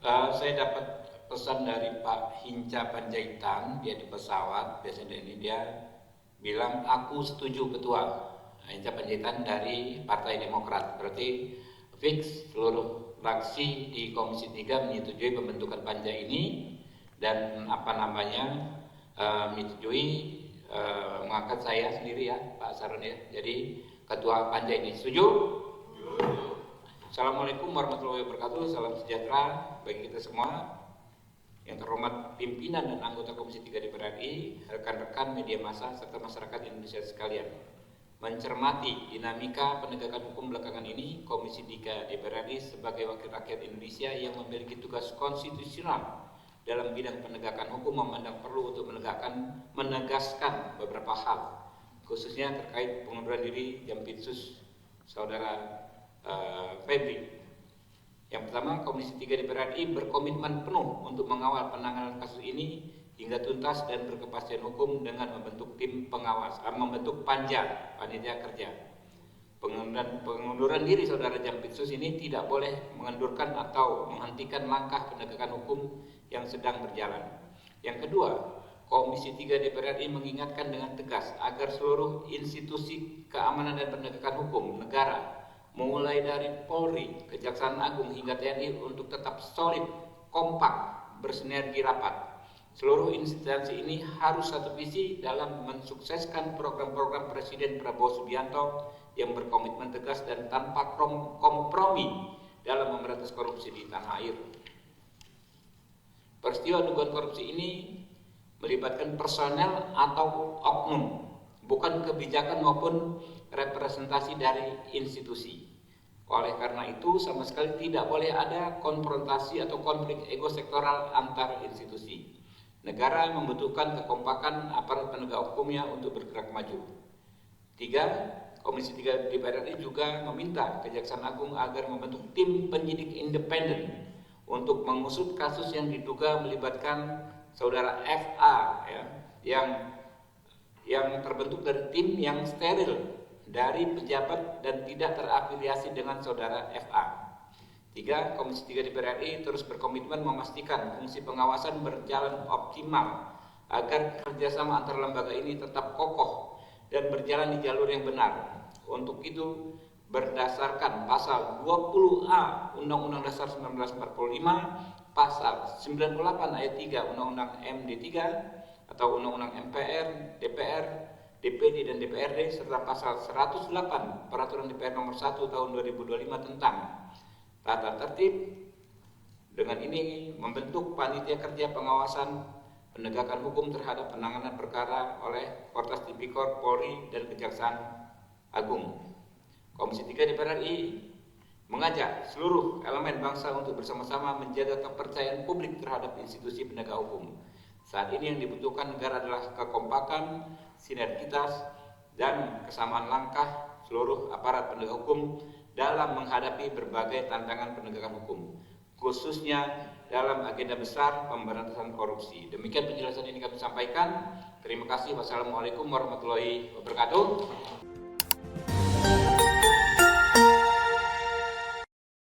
Saya dapat pesan dari Pak Hinca Panjaitan, dia di pesawat, biasanya ini dia bilang aku setuju ketua. Hinca Panjaitan dari Partai Demokrat, berarti fix seluruh fraksi di Komisi 3 menyetujui pembentukan panja ini dan menyetujui mengangkat saya sendiri ya Pak Saron ya, jadi ketua panja ini. Setuju? Assalamualaikum warahmatullahi wabarakatuh. Salam sejahtera bagi kita semua. Yang terhormat pimpinan dan anggota Komisi 3 DPR RI, rekan-rekan media massa serta masyarakat Indonesia sekalian. Mencermati dinamika penegakan hukum belakangan ini, Komisi 3 DPR RI sebagai wakil rakyat Indonesia yang memiliki tugas konstitusional dalam bidang penegakan hukum memandang perlu untuk menegaskan beberapa hal, khususnya terkait pengunduran diri Jampitsus Saudara Febri. Yang pertama, Komisi 3 DPR RI berkomitmen penuh untuk mengawal penanganan kasus ini hingga tuntas dan berkepastian hukum dengan membentuk tim pengawas, membentuk panitia kerja. Pengunduran diri Saudara Jampitsus ini tidak boleh mengendurkan atau menghentikan langkah penegakan hukum yang sedang berjalan. Yang kedua, Komisi 3 DPR RI mengingatkan dengan tegas agar seluruh institusi keamanan dan penegakan hukum negara, mulai dari Polri, Kejaksaan Agung hingga TNI untuk tetap solid, kompak, bersinergi rapat. Seluruh instansi ini harus satu visi dalam mensukseskan program-program Presiden Prabowo Subianto yang berkomitmen tegas dan tanpa kompromi dalam memberantas korupsi di tanah air. Peristiwa dugaan korupsi ini melibatkan personel atau oknum, bukan kebijakan maupun representasi dari institusi. Oleh karena itu, sama sekali tidak boleh ada konfrontasi atau konflik ego sektoral antar institusi. Negara membutuhkan kekompakan aparat penegak hukumnya untuk bergerak maju. 3. Komisi 3 DPR RI juga meminta Kejaksaan Agung agar membentuk tim penyidik independen untuk mengusut kasus yang diduga melibatkan Saudara FA yang terbentuk dari tim yang steril dari pejabat dan tidak terafiliasi dengan Saudara FA. 3. Komisi 3 DPR RI terus berkomitmen memastikan fungsi pengawasan berjalan optimal agar kerjasama antar lembaga ini tetap kokoh dan berjalan di jalur yang benar. Untuk itu, berdasarkan pasal 20A Undang-Undang Dasar 1945, pasal 98 ayat 3 Undang-Undang MD 3 atau Undang-Undang MPR, DPR, DPD dan DPRD serta pasal 108 Peraturan DPR nomor 1 tahun 2025 tentang tata tertib. Dengan ini membentuk panitia kerja pengawasan penegakan hukum terhadap penanganan perkara oleh Kortas Tipikor, Polri dan Kejaksaan Agung. Komisi 3 DPR RI mengajak seluruh elemen bangsa untuk bersama-sama menjaga kepercayaan publik terhadap institusi penegak hukum. Saat ini yang dibutuhkan negara adalah kekompakan, sinergitas, dan kesamaan langkah seluruh aparat penegak hukum dalam menghadapi berbagai tantangan penegakan hukum, khususnya dalam agenda besar pemberantasan korupsi. Demikian penjelasan ini kami sampaikan. Terima kasih. Wassalamualaikum warahmatullahi wabarakatuh.